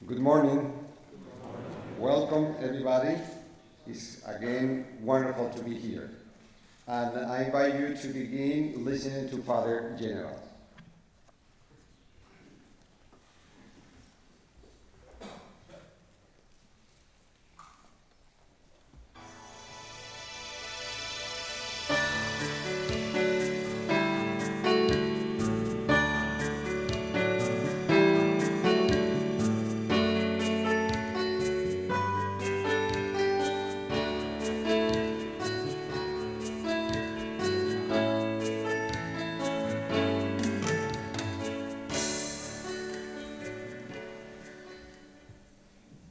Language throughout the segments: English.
Good morning. Welcome, everybody. It's again wonderful to be here. And I invite you to begin listening to Father General.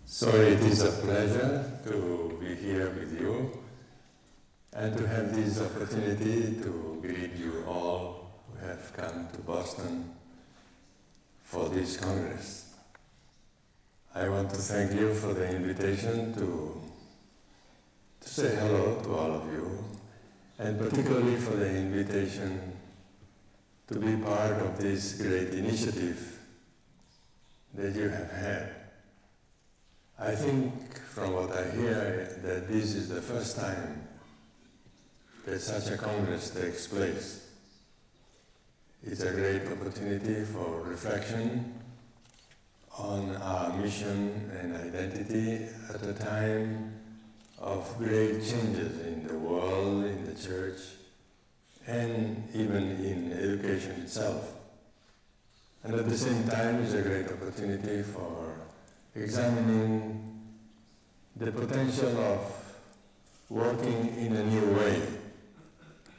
So it is a pleasure to be here with you and to have this opportunity to greet you all who have come to Boston for this Congress. I want to thank you for the invitation to say hello to all of you, and particularly for the invitation to be part of this great initiative that you have had. I think, from what I hear, that this is the first time that such a Congress takes place. It's a great opportunity for reflection on our mission and identity at a time of great changes in the world, in the church, and even in education itself. And at the same time, it's a great opportunity for examining the potential of working in a new way,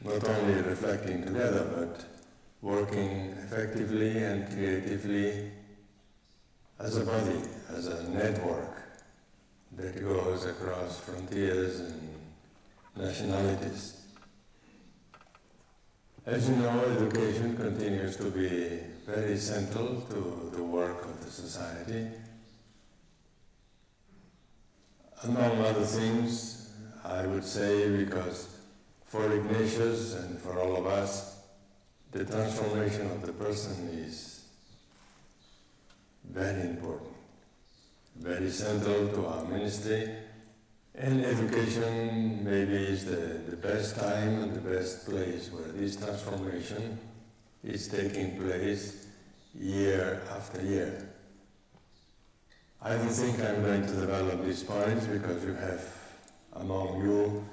not only reflecting together, but working effectively and creatively as a body, as a network that goes across frontiers and nationalities. As you know, education continues to be very central to the work of the society. Among other things, I would say, because for Ignatius and for all of us, the transformation of the person is very important, very central to our ministry, and education maybe is the best time and the best place where this transformation is taking place year after year. I don't think I'm going to develop these points because you have among you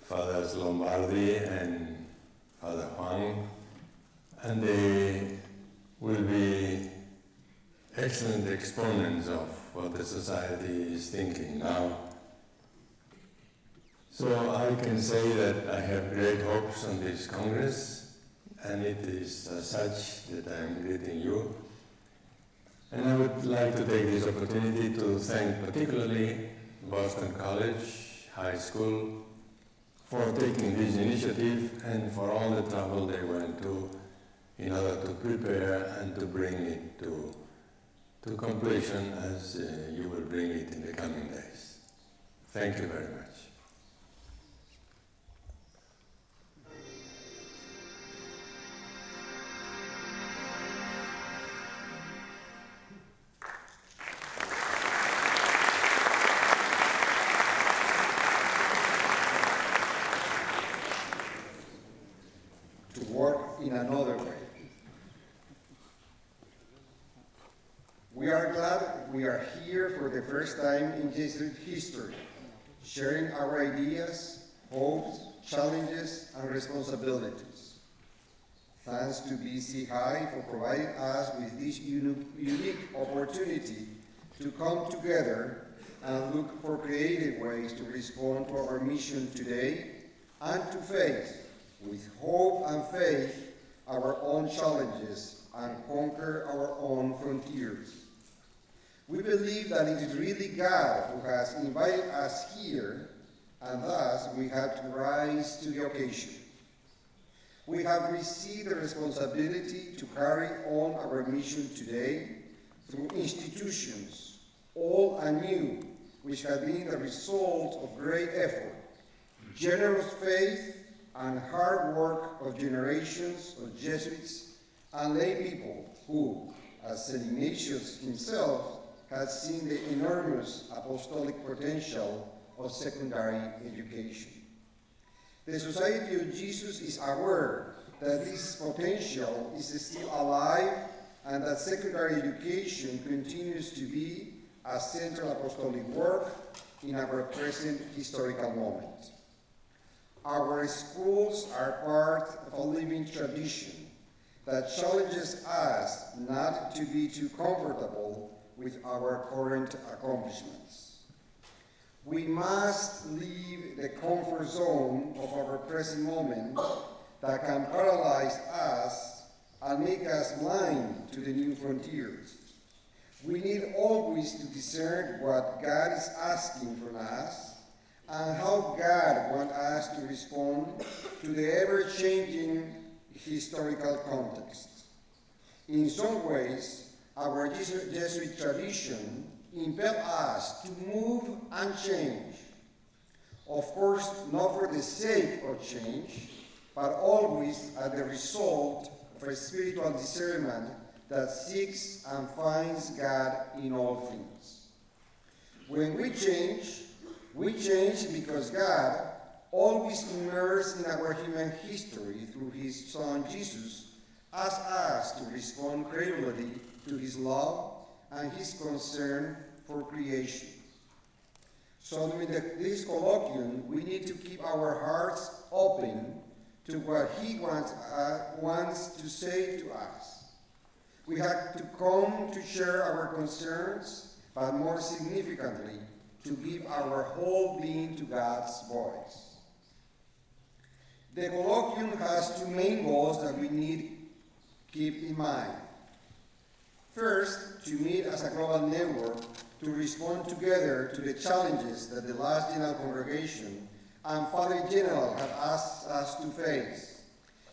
Fathers Lombardi and Father Juan, and they will be excellent exponents of what the society is thinking now. So I can say that I have great hopes on this Congress, and it is as such that I am greeting you. And I would like to take this opportunity to thank particularly Boston College High School for taking this initiative and for all the trouble they went to in order to prepare and to bring it to completion as you will bring it in the coming days. Thank you very much. In another way. We are glad we are here for the first time in Jesuit history, sharing our ideas, hopes, challenges, and responsibilities. Thanks to BC High for providing us with this unique opportunity to come together and look for creative ways to respond to our mission today and to face, with hope and faith, our own challenges and conquer our own frontiers. We believe that it is really God who has invited us here, and thus we have to rise to the occasion. We have received the responsibility to carry on our mission today through institutions, old and new, which have been the result of great effort, generous faith, and hard work of generations of Jesuits and lay people who, as St. Ignatius himself, has seen the enormous apostolic potential of secondary education. The Society of Jesus is aware that this potential is still alive and that secondary education continues to be a central apostolic work in our present historical moment. Our schools are part of a living tradition that challenges us not to be too comfortable with our current accomplishments. We must leave the comfort zone of our present moment that can paralyze us and make us blind to the new frontiers. We need always to discern what God is asking from us and how God wants us to respond to the ever-changing historical context. In some ways, our Jesuit tradition impels us to move and change. Of course, not for the sake of change, but always as the result of a spiritual discernment that seeks and finds God in all things. When we change because God, always immersed in our human history through his Son Jesus, asks us to respond credibly to his love and his concern for creation. So during this colloquium, we need to keep our hearts open to what he wants to say to us. We have to come to share our concerns, but more significantly, to give our whole being to God's voice. The colloquium has two main goals that we need to keep in mind. First, to meet as a global network to respond together to the challenges that the last General Congregation and Father General have asked us to face,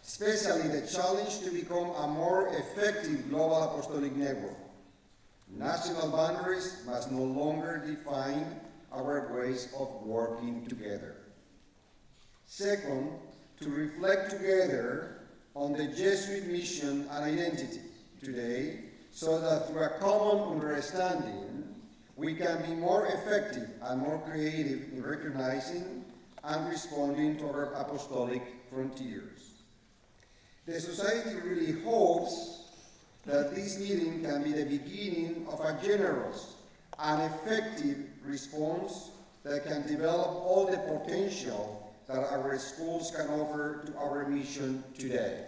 especially the challenge to become a more effective global apostolic network. National boundaries must no longer define our ways of working together. Second, to reflect together on the Jesuit mission and identity today, so that through a common understanding, we can be more effective and more creative in recognizing and responding to our apostolic frontiers. The Society really hopes that this meeting can be the beginning of a generous and effective response that can develop all the potential that our schools can offer to our mission today.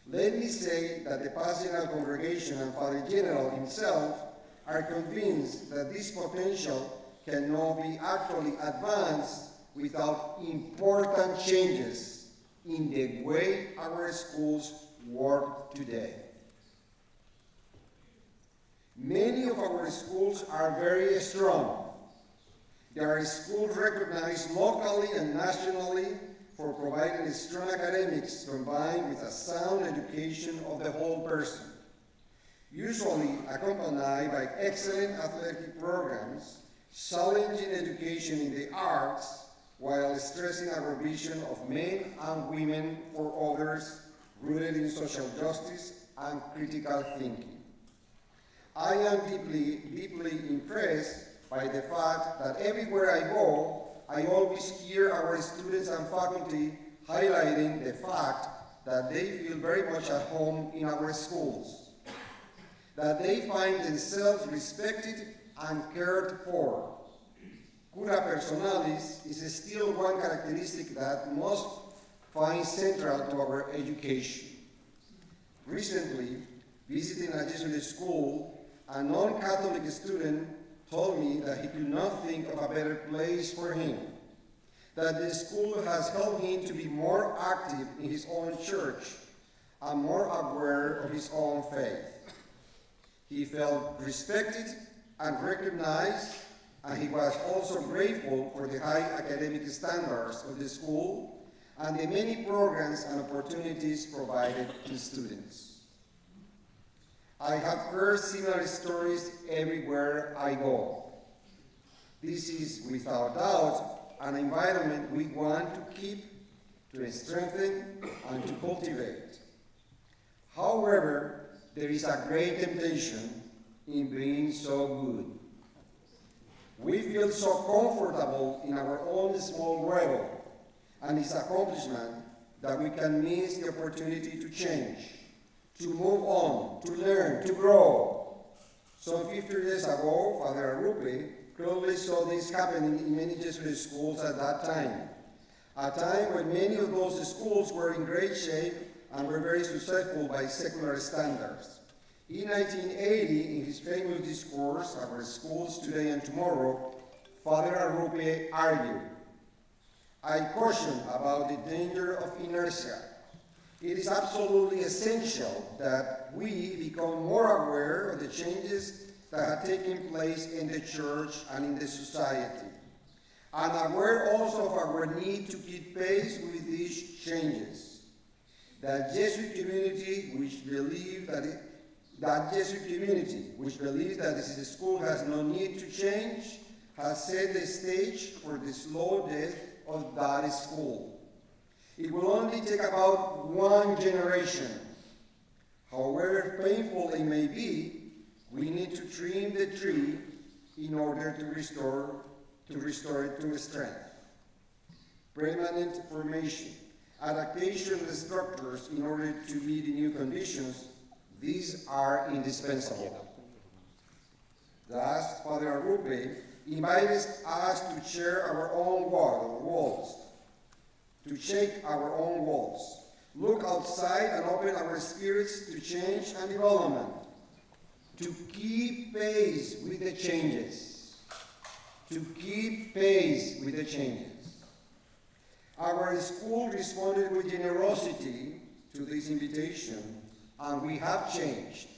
Let me say that the past General Congregation and Father General himself are convinced that this potential cannot be actually advanced without important changes in the way our schools work today. Many of our schools are very strong. They are schools recognized locally and nationally for providing strong academics combined with a sound education of the whole person, usually accompanied by excellent athletic programs, challenging education in the arts, while stressing our vision of men and women for others, rooted in social justice and critical thinking. I am deeply impressed by the fact that everywhere I go, I always hear our students and faculty highlighting the fact that they feel very much at home in our schools, that they find themselves respected and cared for. Cura personalis is still one characteristic that must find central to our education. Recently, visiting a Jesuit school, a non-Catholic student told me that he could not think of a better place for him, that the school has helped him to be more active in his own church and more aware of his own faith. He felt respected and recognized, and he was also grateful for the high academic standards of the school and the many programs and opportunities provided to students. I have heard similar stories everywhere I go. This is, without doubt, an environment we want to keep, to strengthen, and to cultivate. However, there is a great temptation in being so good. We feel so comfortable in our own small world and its accomplishment that we can miss the opportunity to change, to move on, to learn, to grow. Some 50 years ago, Father Arrupe clearly saw this happening in many Jesuit schools at that time, a time when many of those schools were in great shape and were very successful by secular standards. In 1980, in his famous discourse, Our Schools Today and Tomorrow, Father Arrupe argued, I caution about the danger of inertia. It is absolutely essential that we become more aware of the changes that have taken place in the church and in the society, and aware also of our need to keep pace with these changes. That Jesuit community which believes that this school has no need to change has set the stage for the slow death of that school. It will only take about one generation. However painful it may be, we need to trim the tree in order to restore it to strength. Permanent formation, adaptation of the structures in order to meet the new conditions, these are indispensable. Thus, Father Arrupe invited us to share our own walls, to shake our own walls, look outside and open our spirits to change and development, to keep pace with the changes, to keep pace with the changes. Our school responded with generosity to this invitation, and we have changed.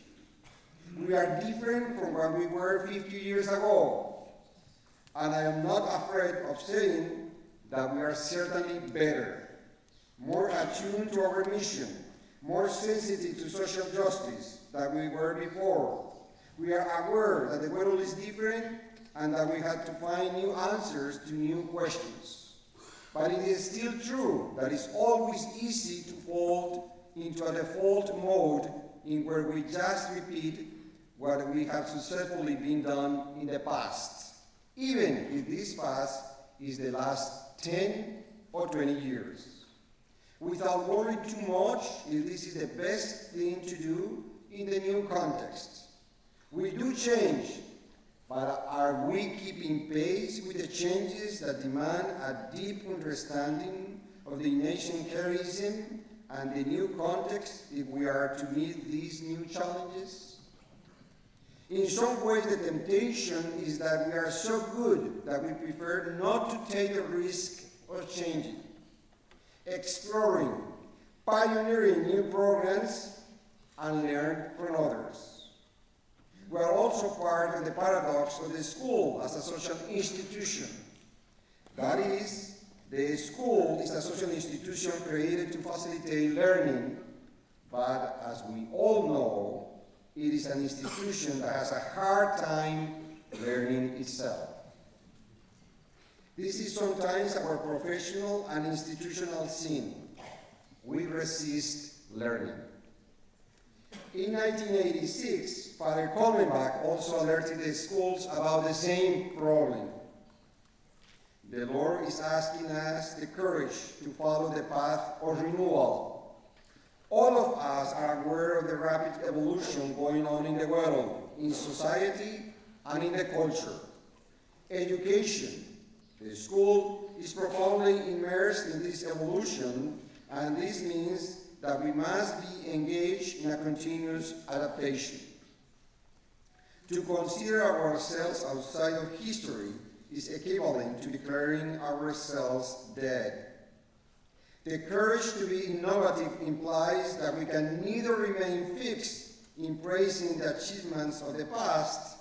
We are different from what we were 50 years ago, and I am not afraid of saying that we are certainly better, more attuned to our mission, more sensitive to social justice than we were before. We are aware that the world is different and that we have to find new answers to new questions. But it is still true that it's always easy to fall into a default mode in where we just repeat what we have successfully been done in the past, even if this past is the last 10 or 20 years. Without worrying too much if this is the best thing to do in the new context. We do change, but are we keeping pace with the changes that demand a deep understanding of the nation charism and the new context if we are to meet these new challenges? In some ways, the temptation is that we are so good that we prefer not to take the risk of changing, exploring, pioneering new programs, and learn from others. We are also part of the paradox of the school as a social institution. That is, the school is a social institution created to facilitate learning, but as we all know, it is an institution that has a hard time learning itself. This is sometimes our professional and institutional sin. We resist learning. In 1986, Father Kolmenbach also alerted the schools about the same problem. The Lord is asking us the courage to follow the path of renewal. All of us are aware of the rapid evolution going on in the world, in society, and in the culture. Education, the school, is profoundly immersed in this evolution, and this means that we must be engaged in a continuous adaptation. To consider ourselves outside of history is equivalent to declaring ourselves dead. The courage to be innovative implies that we can neither remain fixed in praising the achievements of the past,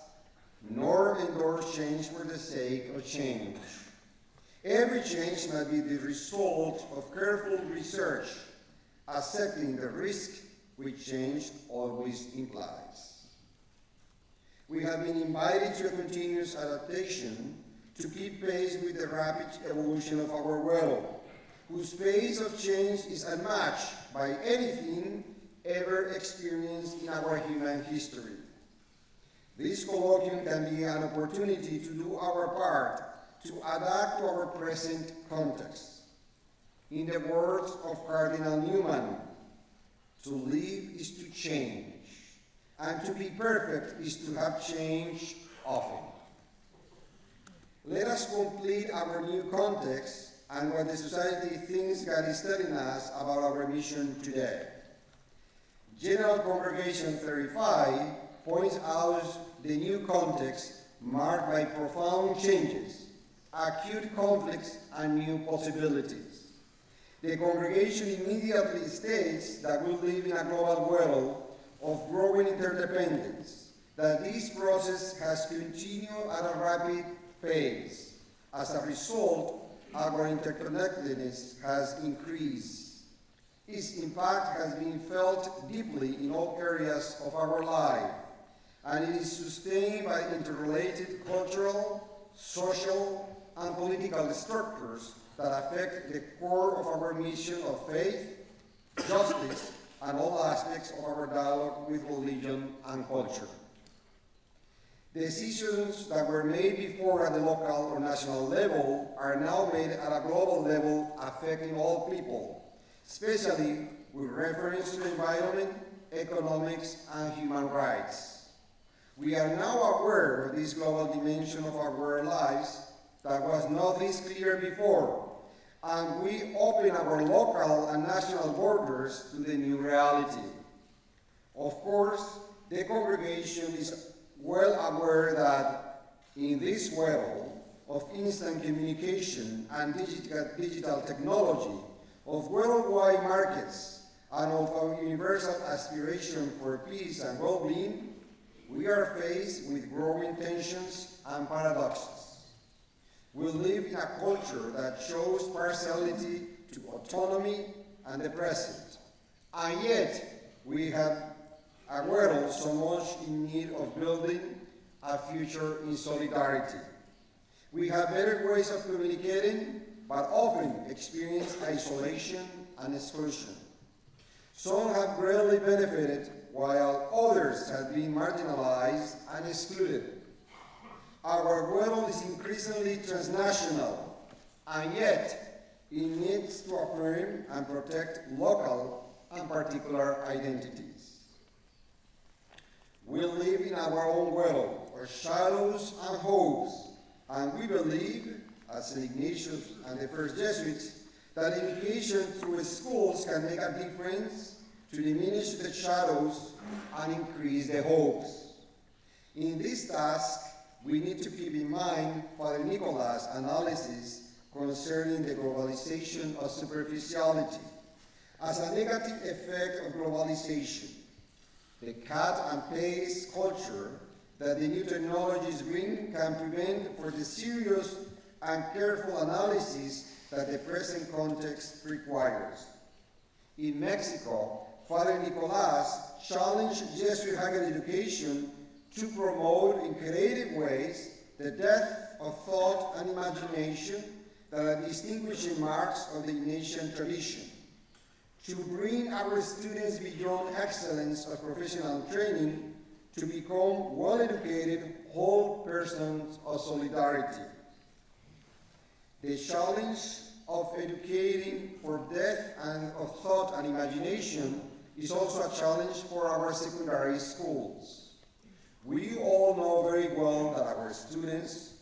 nor endorse change for the sake of change. Every change must be the result of careful research, accepting the risk which change always implies. We have been invited to a continuous adaptation to keep pace with the rapid evolution of our world, whose pace of change is unmatched by anything ever experienced in our human history. This colloquium can be an opportunity to do our part to adapt to our present context. In the words of Cardinal Newman, to live is to change, and to be perfect is to have changed often. Let us complete our new context and what the society thinks God is telling us about our mission today. General Congregation 35 points out the new context marked by profound changes, acute conflicts, and new possibilities. The congregation immediately states that we live in a global world of growing interdependence, that this process has continued at a rapid pace. As a result, our interconnectedness has increased. Its impact has been felt deeply in all areas of our life, and it is sustained by interrelated cultural, social, and political structures that affect the core of our mission of faith, justice, and all aspects of our dialogue with religion and culture. Decisions that were made before at the local or national level are now made at a global level, affecting all people, especially with reference to the environment, economics, and human rights. We are now aware of this global dimension of our lives that was not this clear before, and we open our local and national borders to the new reality. Of course, the congregation is well aware that in this world of instant communication and digital technology, of worldwide markets, and of our universal aspiration for peace and well-being, we are faced with growing tensions and paradoxes. We live in a culture that shows partiality to autonomy and the present, and yet we have a world so much in need of building a future in solidarity. We have better ways of communicating, but often experience isolation and exclusion. Some have greatly benefited, while others have been marginalized and excluded. Our world is increasingly transnational, and yet it needs to affirm and protect local and particular identities. We live in our own world of shadows and hopes, and we believe, as St. Ignatius and the first Jesuits, that education through schools can make a difference to diminish the shadows and increase the hopes. In this task, we need to keep in mind Father Nicolas' analysis concerning the globalization of superficiality as a negative effect of globalization. The cut and paste culture that the new technologies bring can prevent for the serious and careful analysis that the present context requires. In Mexico, Father Nicolas challenged Jesuit Secondary Education to promote in creative ways the depth of thought and imagination that are distinguishing marks of the Ignatian tradition, to bring our students beyond excellence of professional training to become well-educated whole persons of solidarity. The challenge of educating for depth and of thought and imagination is also a challenge for our secondary schools. We all know very well that our students,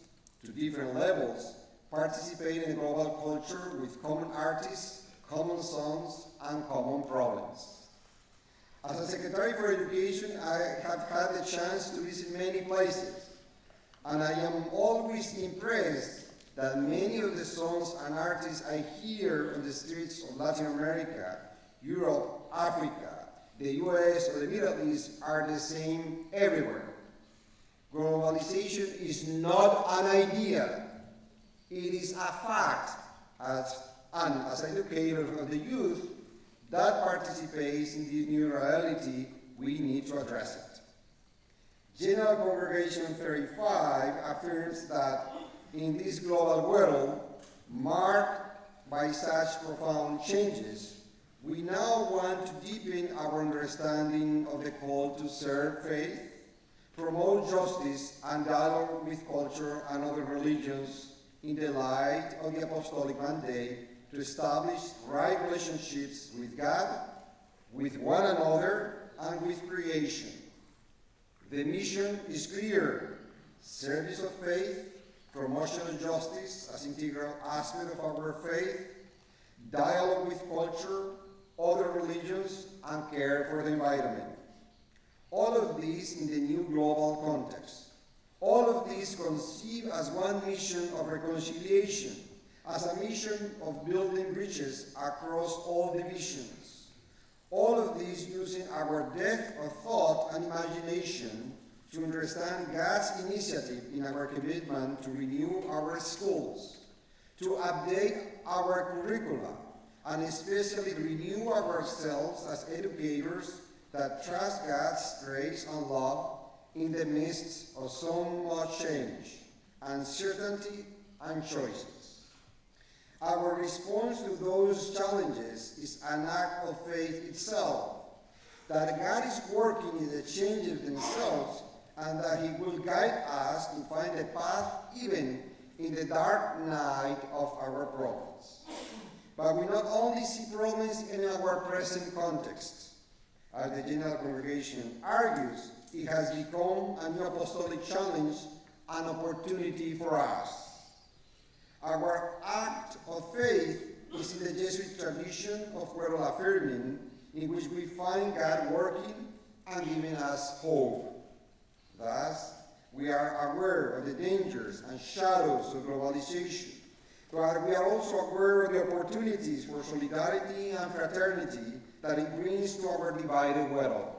to different levels, participate in global culture with common artists, common songs, and common problems. As a Secretary for Education, I have had the chance to visit many places, and I am always impressed that many of the songs and artists I hear on the streets of Latin America, Europe, Africa, the US, or the Middle East are the same everywhere. Globalization is not an idea, it is a fact, and as educator of the youth that participates in this new reality, we need to address it. General Congregation 35 affirms that in this global world, marked by such profound changes, we now want to deepen our understanding of the call to serve faith, promote promote justice and dialogue with culture and other religions in the light of the apostolic mandate to establish right relationships with God, with one another, and with creation. The mission is clear: service of faith, promotion of justice as integral aspect of our faith, dialogue with culture, other religions, and care for the environment. All of these in the new global context. All of these conceived as one mission of reconciliation, as a mission of building bridges across all divisions. All of these using our depth of thought and imagination to understand God's initiative in our commitment to renew our schools, to update our curricula, and especially renew ourselves as educators that trust God's grace and love in the midst of so much change, uncertainty, and choices. Our response to those challenges is an act of faith itself, that God is working in the changes themselves and that He will guide us to find a path even in the dark night of our problems. But we not only see problems in our present context. As the General Congregation argues, it has become a new apostolic challenge, an opportunity for us. Our act of faith is in the Jesuit tradition of Pueblo affirming, in which we find God working and giving us hope. Thus, we are aware of the dangers and shadows of globalization, but we are also aware of the opportunities for solidarity and fraternity that it brings to our divided world.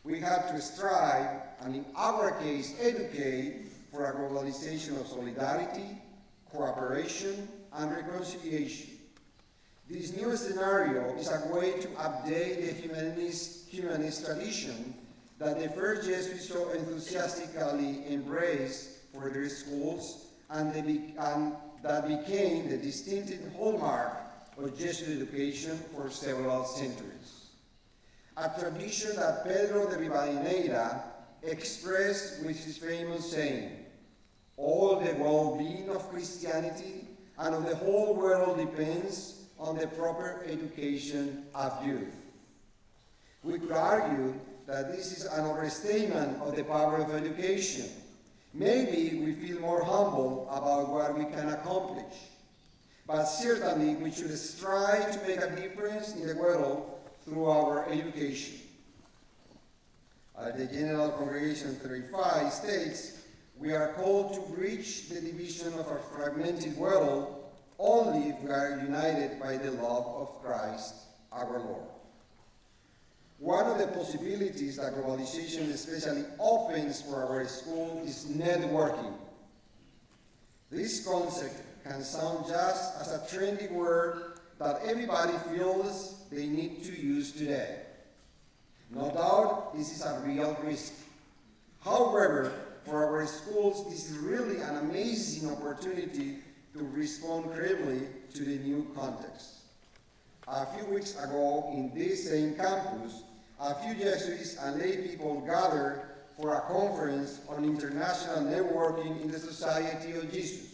We have to strive, and in our case, educate for a globalization of solidarity, cooperation, and reconciliation. This new scenario is a way to update the humanist tradition that the first Jesuits so enthusiastically embraced for their schools and that became the distinctive hallmark of Jesuit education for several centuries. A tradition that Pedro de Rivadeneira expressed with his famous saying, "All the well-being of Christianity and of the whole world depends on the proper education of youth." We could argue that this is an overstatement of the power of education. Maybe we feel more humble about what we can accomplish. But certainly we should strive to make a difference in the world through our education. As the General Congregation 35 states, we are called to bridge the division of a fragmented world only if we are united by the love of Christ our Lord. One of the possibilities that globalization especially opens for our school is networking. This concept can sound just as a trendy word that everybody feels they need to use today. No doubt this is a real risk. However, for our schools, this is really an amazing opportunity to respond credibly to the new context. A few weeks ago, in this same campus, a few Jesuits and lay people gathered for a conference on international networking in the Society of Jesus,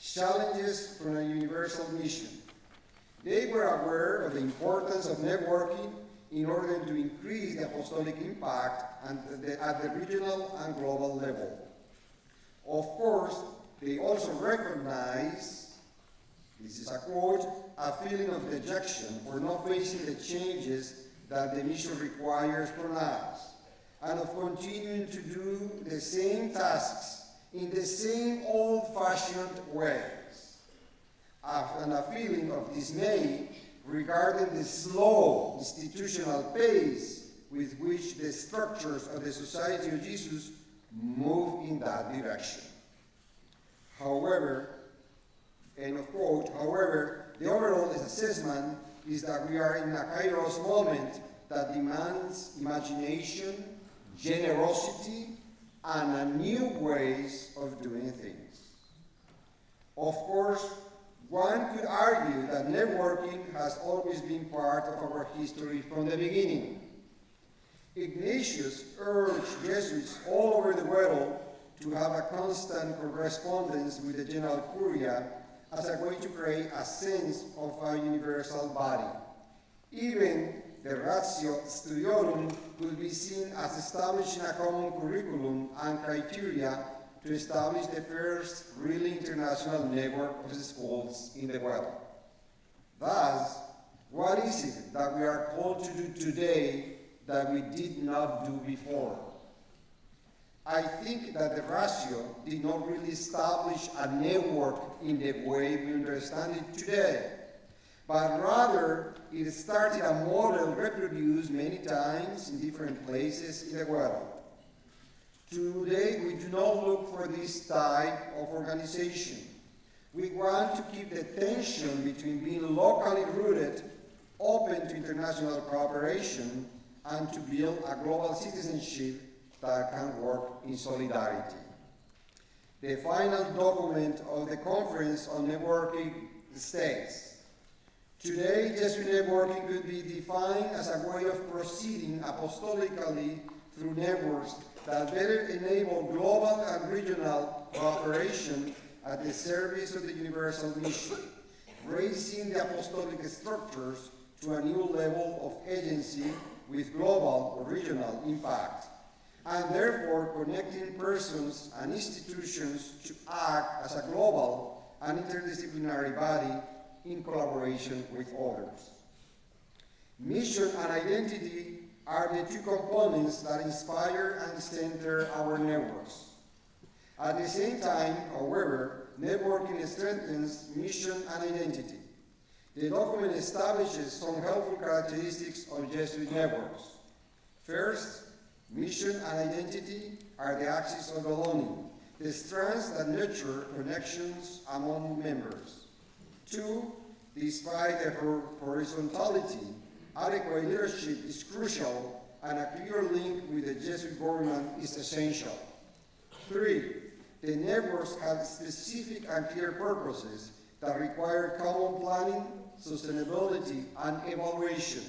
challenges from a universal mission. They were aware of the importance of networking in order to increase the apostolic impact at the regional and global level. Of course, they also recognize, this is a quote, a feeling of dejection for not facing the changes that the mission requires from us, and of continuing to do the same tasks in the same old-fashioned ways, and a feeling of dismay regarding the slow institutional pace with which the structures of the Society of Jesus move in that direction. However, end of quote, however, the overall assessment is that we are in a kairos moment that demands imagination, generosity, and new ways of doing things. Of course, one could argue that networking has always been part of our history from the beginning. Ignatius urged Jesuits all over the world to have a constant correspondence with the General Curia as a way to create a sense of a universal body. Even the ratio studiorum could be seen as establishing a common curriculum and criteria to establish the first really international network of schools in the world. Thus, what is it that we are called to do today that we did not do before? I think that the ratio did not really establish a network in the way we understand it today, but rather it started a model reproduced many times in different places in the world. Today, we do not look for this type of organization. We want to keep the tension between being locally rooted, open to international cooperation, and to build a global citizenship that can work in solidarity. The final document of the Conference on Networking states, today, Jesuit networking could be defined as a way of proceeding apostolically through networks that better enable global and regional cooperation at the service of the universal mission, raising the apostolic structures to a new level of agency with global or regional impact, and therefore connecting persons and institutions to act as a global and interdisciplinary body in collaboration with others. Mission and identity are the two components that inspire and center our networks. At the same time, however, networking strengthens mission and identity. The document establishes some helpful characteristics of Jesuit networks. First, mission and identity are the axis of belonging, the strands that nurture connections among members. Two, despite their horizontality, adequate leadership is crucial and a clear link with the Jesuit government is essential. Three, the networks have specific and clear purposes that require common planning, sustainability, and evaluation.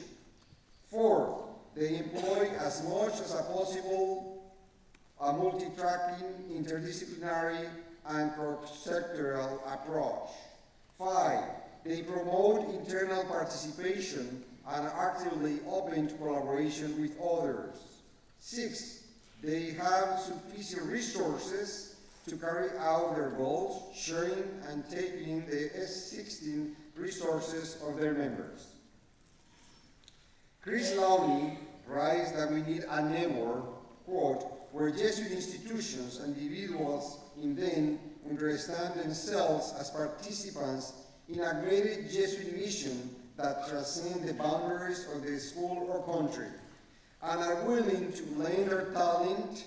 Four, they employ as much as possible a multi-tracking, interdisciplinary, and cross-sectoral approach. Five, they promote internal participation and are actively open to collaboration with others. Six, they have sufficient resources to carry out their goals, sharing and taking the S16 resources of their members. Chris Lowney writes that we need a network, quote, where Jesuit institutions and individuals in them understand themselves as participants in a greater Jesuit mission that transcend the boundaries of the school or country, and are willing to lend their talent,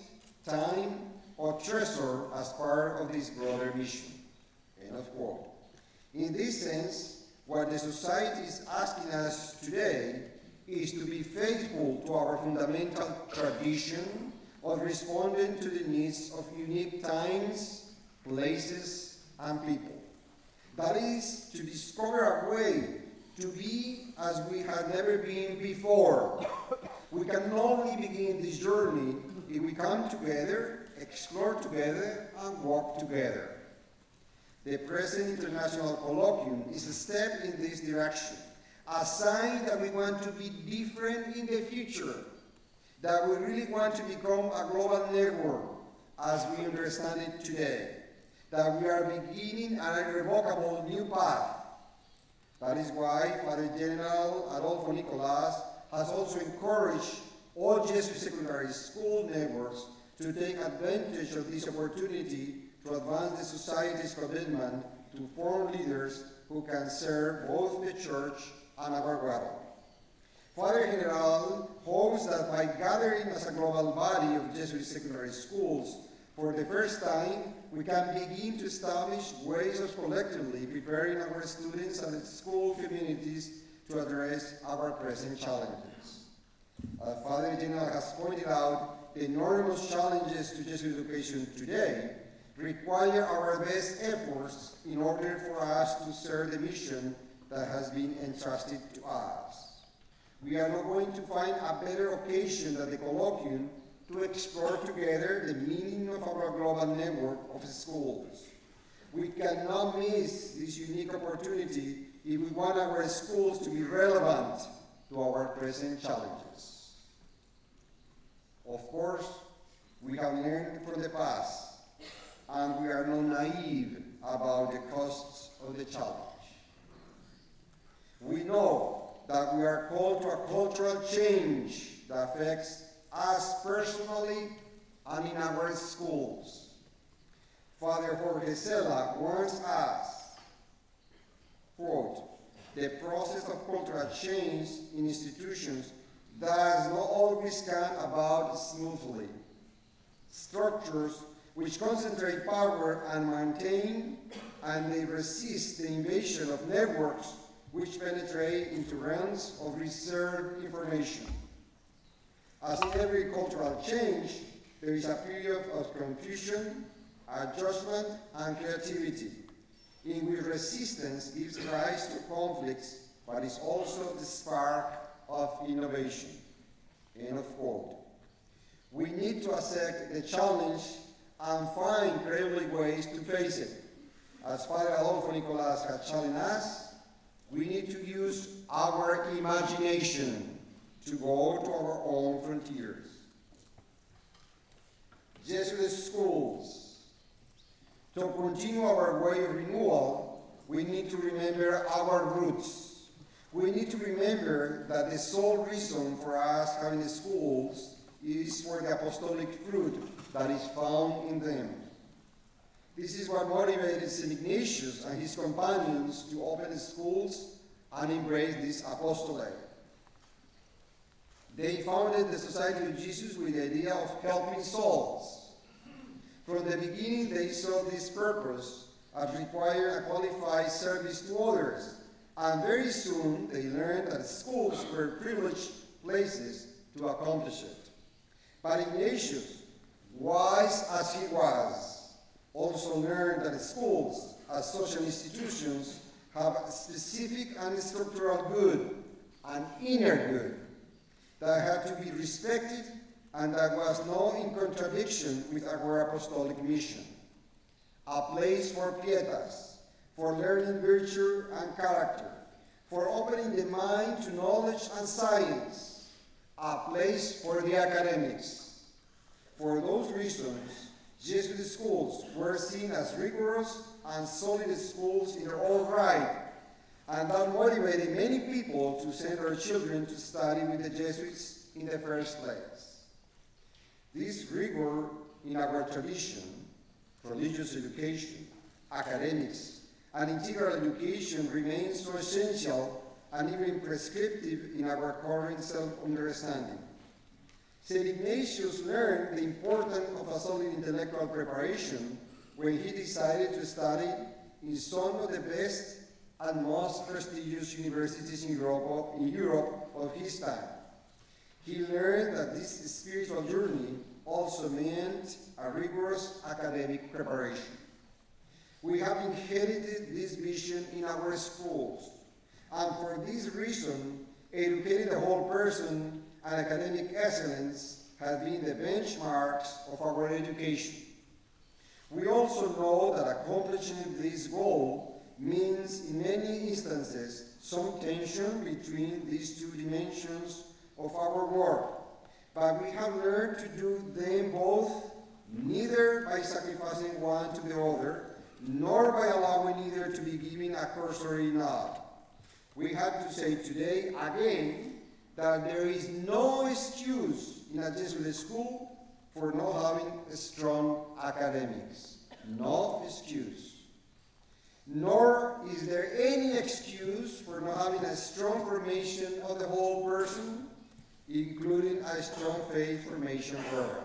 time, or treasure as part of this broader mission, end of quote. In this sense, what the society is asking us today is to be faithful to our fundamental tradition of responding to the needs of unique times, places, and people. That is, to discover a way to be as we had never been before. We can only begin this journey if we come together, explore together, and walk together. The present International Colloquium is a step in this direction, a sign that we want to be different in the future, that we really want to become a global network as we understand it today, that we are beginning an irrevocable new path. That is why Father General Adolfo Nicolas has also encouraged all Jesuit secondary school networks to take advantage of this opportunity to advance the society's commitment to form leaders who can serve both the Church and our world. Father General hopes that by gathering as a global body of Jesuit secondary schools, for the first time, we can begin to establish ways of collectively preparing our students and school communities to address our present challenges. As Father General has pointed out, the enormous challenges to Jesuit education today require our best efforts in order for us to serve the mission that has been entrusted to us. we are not going to find a better occasion than the colloquium to explore together the meaning of our global network of schools. We cannot miss this unique opportunity if we want our schools to be relevant to our present challenges. Of course, we have learned from the past, and we are not naive about the costs of the challenge. We know that we are called to a cultural change that affects us personally and in our schools. Father Jorge Sela warns us, quote, "The process of cultural change in institutions does not always come about smoothly. Structures which concentrate power and maintain, and they resist the invasion of networks which penetrate into realms of reserved information. As in every cultural change, there is a period of confusion, adjustment, and creativity, in which resistance gives rise to conflicts, but is also the spark of innovation." End of quote. We need to accept the challenge and find creative ways to face it. As Father Adolfo Nicolas has challenged us, we need to use our imagination to go to our own frontiers. Jesuit schools. To continue our way of renewal, we need to remember our roots. We need to remember that the sole reason for us having schools is for the apostolic fruit that is found in them. This is what motivated St. Ignatius and his companions to open schools and embrace this apostolate. They founded the Society of Jesus with the idea of helping souls. From the beginning, they saw this purpose as requiring a qualified service to others, and very soon they learned that schools were privileged places to accomplish it. But Ignatius, wise as he was, also learned that schools, as social institutions, have a specific and structural good, an inner good, that had to be respected and that was not in contradiction with our apostolic mission. A place for pietas, for learning virtue and character, for opening the mind to knowledge and science, a place for the academics. For those reasons, Jesuit schools were seen as rigorous and solid schools in their own right, and that motivated many people to send their children to study with the Jesuits in the first place. This rigor in our tradition, religious education, academics, and integral education remains so essential and even prescriptive in our current self-understanding. St. Ignatius learned the importance of a solid intellectual preparation when he decided to study in some of the best and most prestigious universities in Europe of his time. He learned that this spiritual journey also meant a rigorous academic preparation. We have inherited this vision in our schools, and for this reason, educating the whole person and academic excellence have been the benchmarks of our education. We also know that accomplishing this goal means, in many instances, some tension between these two dimensions of our work, but we have learned to do them both, neither by sacrificing one to the other, nor by allowing either to be given a cursory nod. We have to say today again that there is no excuse in a Jesuit school for not having strong academics. No excuse. Nor is there any excuse for not having a strong formation of the whole person, including a strong faith formation program.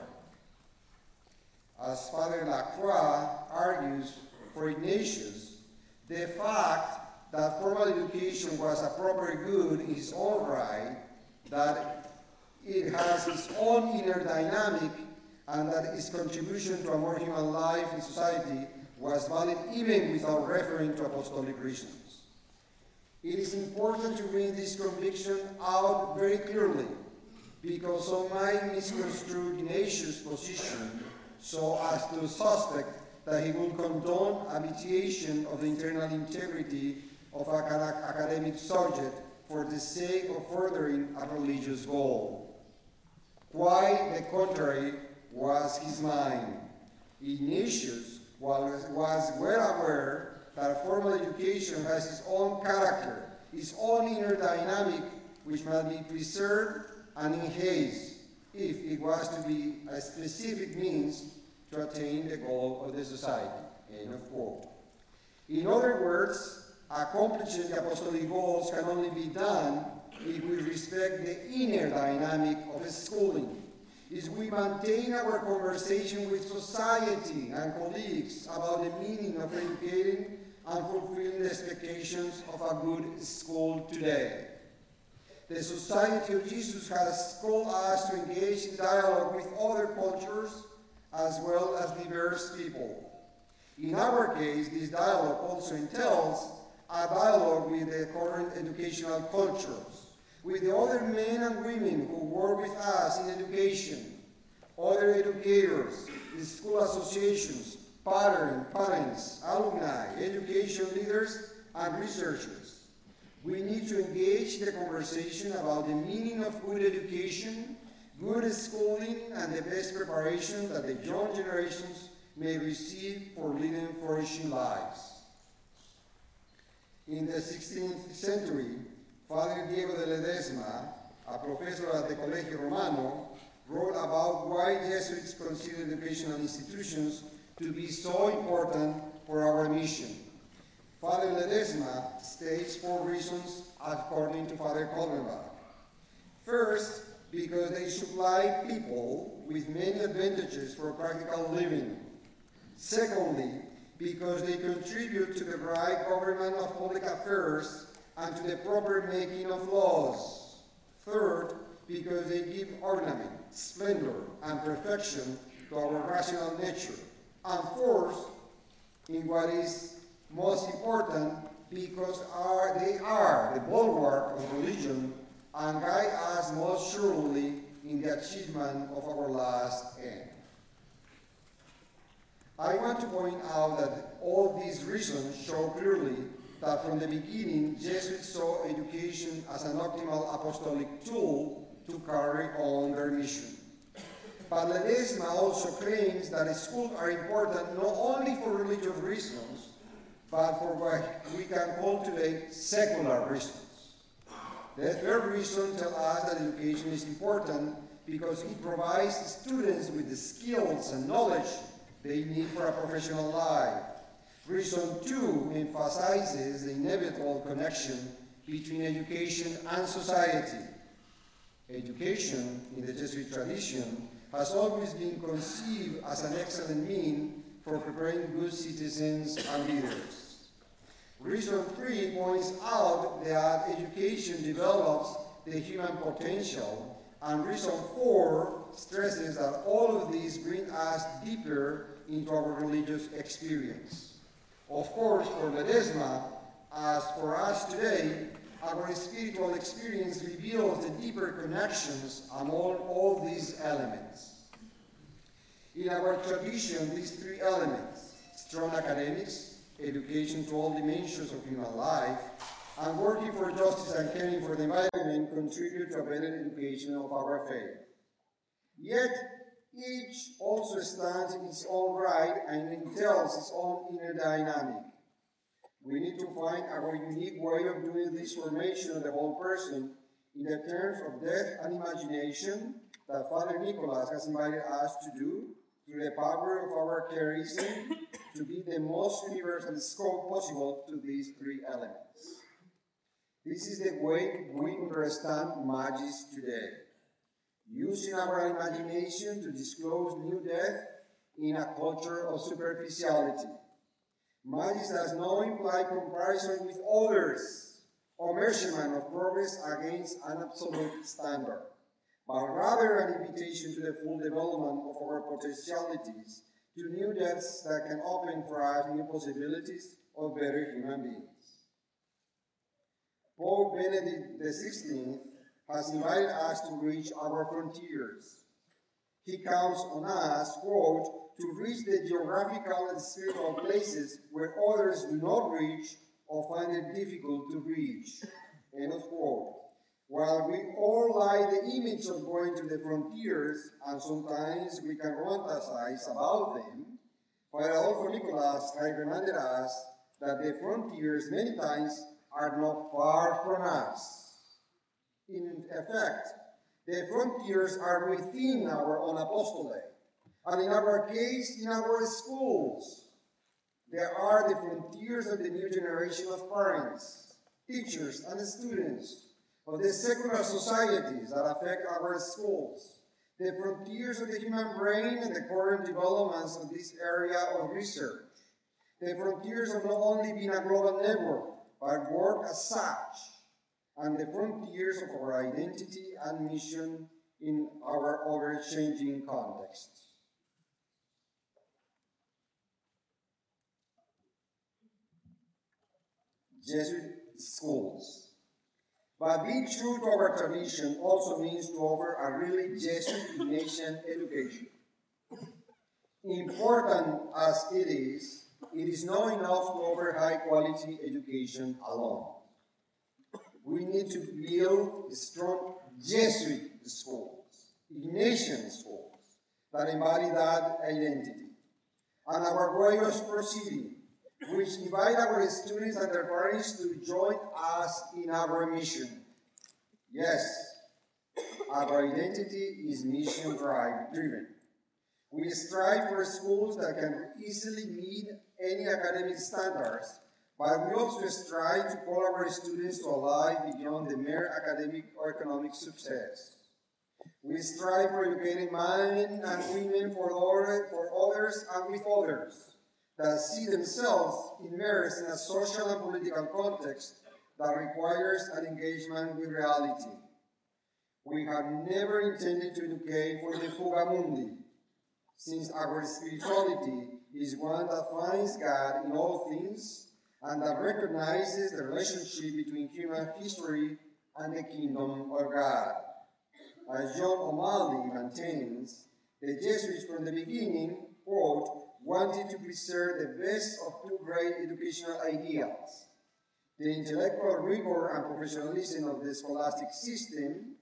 As Father Lacroix argues for Ignatius, the fact that formal education was a proper good in its own right, that it has its own inner dynamic, and that its contribution to a more human life in society was valid even without referring to apostolic reasons. It is important to bring this conviction out very clearly, because some might misconstrue Ignatius' position so as to suspect that he will condone a vitiation of the internal integrity of an academic subject for the sake of furthering a religious goal. Quite the contrary was his mind. Ignatius was well aware that formal education has its own character, its own inner dynamic, which must be preserved and enhanced if it was to be a specific means to attain the goal of the society. End of quote. In other words, accomplishing the apostolic goals can only be done if we respect the inner dynamic of schooling, if we maintain our conversation with society and colleagues about the meaning of educating and fulfilling the expectations of a good school today. The Society of Jesus has called us to engage in dialogue with other cultures as well as diverse people. In our case, this dialogue also entails a dialogue with the current educational cultures, with the other men and women who work with us in education, other educators, the school associations, parents, alumni, education leaders, and researchers. We need to engage the conversation about the meaning of good education, good schooling, and the best preparation that the young generations may receive for leading flourishing lives. In the 16th century, Father Diego de Ledesma, a professor at the Colegio Romano, wrote about why Jesuits consider educational institutions to be so important for our mission. Father Ledesma states 4 reasons according to Father Kolbenbach. First, because they supply people with many advantages for practical living. Secondly, because they contribute to the right government of public affairs and to the proper making of laws. Third, because they give ornament, splendor, and perfection to our rational nature. And fourth, in what is most important, because they are the bulwark of religion and guide us most surely in the achievement of our last end. I want to point out that all these reasons show clearly that from the beginning, Jesuits saw education as an optimal apostolic tool to carry on their mission. But Ledesma also claims that schools are important not only for religious reasons, but for what we can call today secular reasons. The third reason tells us that education is important because it provides students with the skills and knowledge they need for a professional life. Reason 2 emphasizes the inevitable connection between education and society. Education, in the Jesuit tradition, has always been conceived as an excellent means for preparing good citizens and leaders. Reason 3 points out that education develops the human potential, and reason 4 stresses that all of these bring us deeper into our religious experience. Of course, for Ledesma, as for us today, our spiritual experience reveals the deeper connections among all these elements. In our tradition, these 3 elements, strong academics, education to all dimensions of human life, and working for justice and caring for the environment contribute to a better education of our faith. Yet, each also stands in its own right and entails its own inner dynamic. We need to find our unique way of doing this formation of the whole person in the terms of depth and imagination that Father Nicholas has invited us to do through the power of our charism to give the most universal scope possible to these 3 elements. This is the way we understand Magis today, using our imagination to disclose new depth in a culture of superficiality. Magis does not imply comparison with others or measurement of progress against an absolute standard, but rather an invitation to the full development of our potentialities, to new depths that can open for us new possibilities of better human beings. Pope Benedict XVI has invited us to reach our frontiers. He counts on us, quote, to reach the geographical and spiritual places where others do not reach or find it difficult to reach, end of quote. While we all like the image of going to the frontiers, and sometimes we can romanticize about them, Father Adolfo Nicolas has reminded us that the frontiers many times are not far from us. In effect, the frontiers are within our own apostolate, and in our case, in our schools. There are the frontiers of the new generation of parents, teachers, and students, of the secular societies that affect our schools, the frontiers of the human brain and the current developments of this area of research, the frontiers of not only being a global network, but work as such, and the frontiers of our identity and mission in our ever-changing context. Jesuit schools. But being true to our tradition also means to offer a really Jesuit Ignatian education. Important as it is not enough to offer high-quality education alone. We need to build strong Jesuit schools, Ignatian schools, that embody that identity. And our glorious proceeding, which invite our students and their parents to join us in our mission. Yes, our identity is mission-driven. We strive for schools that can easily meet any academic standards, but we also strive to call our students to a life beyond the mere academic or economic success. We strive for educated men and women for others and with others, that see themselves immersed in a social and political context that requires an engagement with reality. We have never intended to educate for the fuga mundi, since our spirituality is one that finds God in all things and that recognizes the relationship between human history and the kingdom of God. As John O'Malley maintains, the Jesuits from the beginning, quote, wanted to preserve the best of two great educational ideals, the intellectual rigor and professionalism of the scholastic system,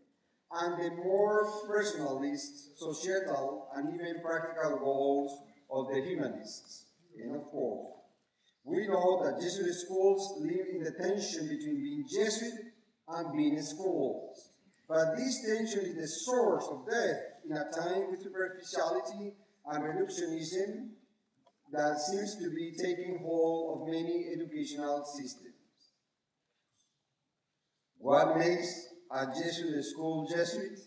and the more personalist, societal, and even practical goals of the humanists, end of quote. We know that Jesuit schools live in the tension between being Jesuit and being schools, but this tension is the source of death in a time with superficiality and reductionism that seems to be taking hold of many educational systems. What makes a Jesuit school Jesuit?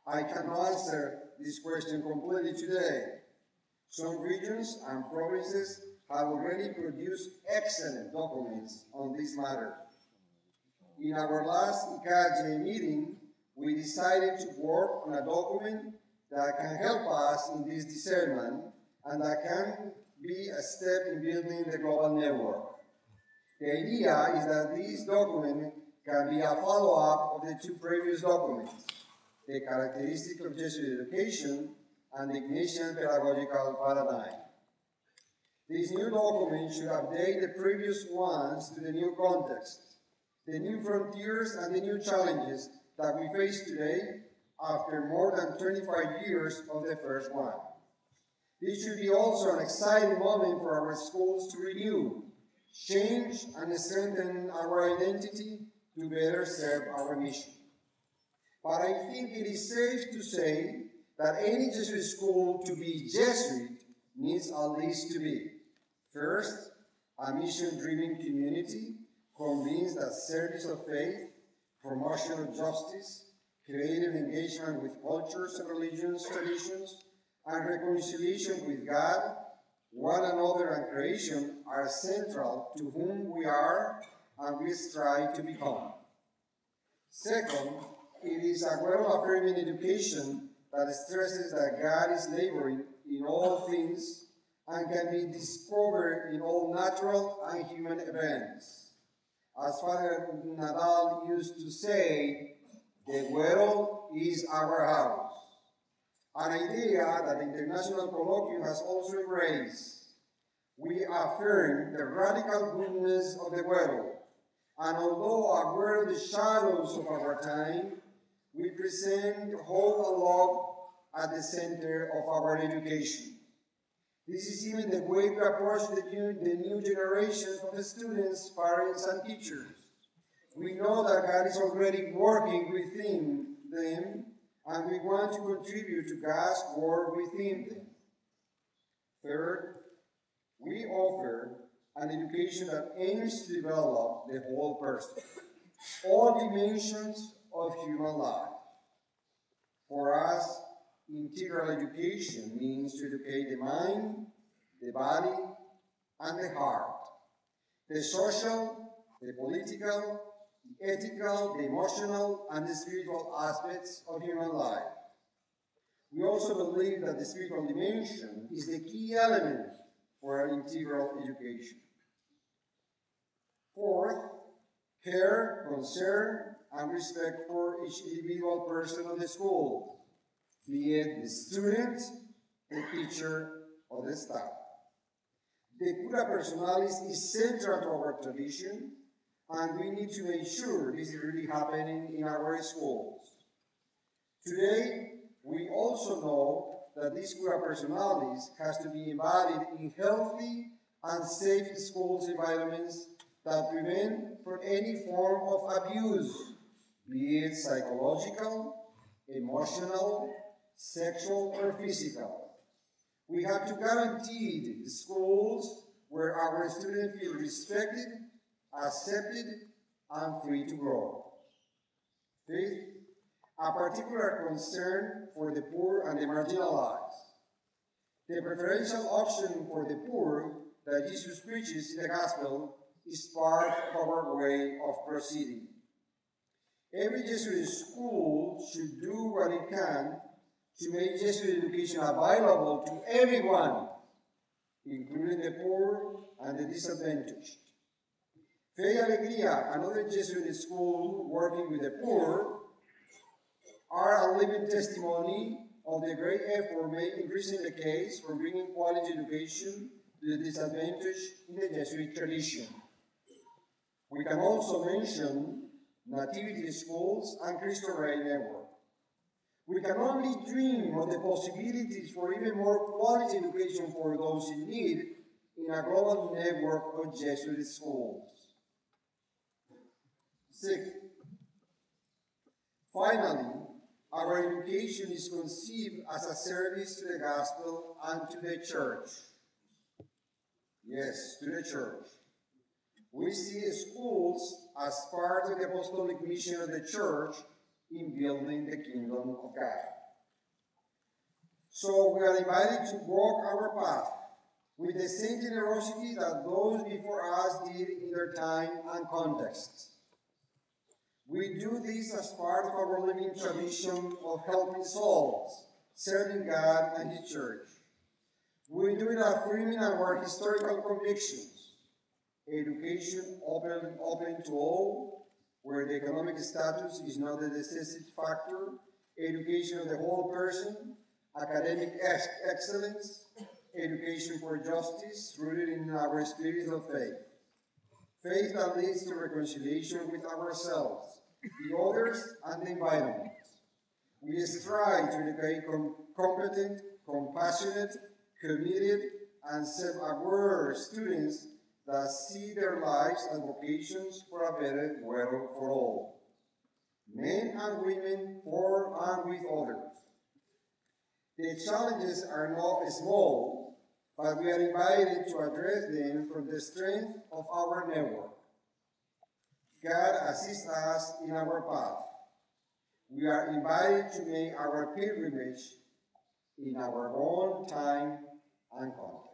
I cannot answer this question completely today. Some regions and provinces have already produced excellent documents on this matter. In our last ICJSE meeting, we decided to work on a document that can help us in this discernment and that can be a step in building the global network. The idea is that this document can be a follow-up of the two previous documents, the characteristics of Jesuit education and the Ignatian pedagogical paradigm. This new document should update the previous ones to the new context, the new frontiers and the new challenges that we face today after more than 25 years of the first one. This should be also an exciting moment for our schools to renew, change, and strengthen our identity to better serve our mission. But I think it is safe to say that any Jesuit school to be Jesuit needs at least to be, first, a mission-driven community convinced that service of faith, promotion of justice, creative engagement with cultures and religions, traditions, and reconciliation with God, one another, and creation are central to whom we are and we strive to become. Second, it is a well-affirming education that stresses that God is laboring in all things and can be discovered in all natural and human events. As Father Nadal used to say, the world is our house. An idea that the International Colloquium has also embraced. We affirm the radical goodness of the world, and although aware of the shadows of our time, we present hope and love at the center of our education. This is even the way we approach the new generations of students, parents, and teachers. We know that God is already working within them, and we want to contribute to God's work within them. Third, we offer an education that aims to develop the whole person, all dimensions of human life. For us, integral education means to educate the mind, the body, and the heart, the social, the political, the ethical, the emotional, and the spiritual aspects of human life. We also believe that the spiritual dimension is the key element for an integral education. Fourth, care, concern, and respect for each individual person of the school, be it the student, the teacher, or the staff. The cura personalis is central to our tradition, and we need to make sure this is really happening in our schools. Today, we also know that this cura personalis has to be embodied in healthy and safe schools environments that prevent from any form of abuse, be it psychological, emotional, sexual, or physical. We have to guarantee schools where our students feel respected, accepted, and free to grow. Fifth, a particular concern for the poor and the marginalized. The preferential option for the poor that Jesus preaches in the gospel is part of our way of proceeding. Every Jesuit school should do what it can to make Jesuit education available to everyone, including the poor and the disadvantaged. Fe y Alegría, another Jesuit school working with the poor, are a living testimony of the great effort made increasing the case for bringing quality education to the disadvantaged in the Jesuit tradition. We can also mention nativity schools and Cristo Rey network. We can only dream of the possibilities for even more quality education for those in need in a global network of Jesuit schools. Sixth, finally, our education is conceived as a service to the gospel and to the church. Yes, to the church. We see schools as part of the apostolic mission of the church in building the kingdom of God. So we are invited to walk our path with the same generosity that those before us did in their time and context. We do this as part of our living tradition of helping souls, serving God and His church. We do it affirming our historical convictions. Education open to all, where the economic status is not the decisive factor. Education of the whole person, academic excellence, education for justice, rooted in our spirit of faith. Faith that leads to reconciliation with ourselves, the others, and the environment. We strive to educate competent, compassionate, committed, and self-aware students that see their lives and vocations for a better world for all. Men and women for and with others. The challenges are not small, but we are invited to address them from the strength of our network. God assists us in our path. We are invited to make our pilgrimage in our own time and context.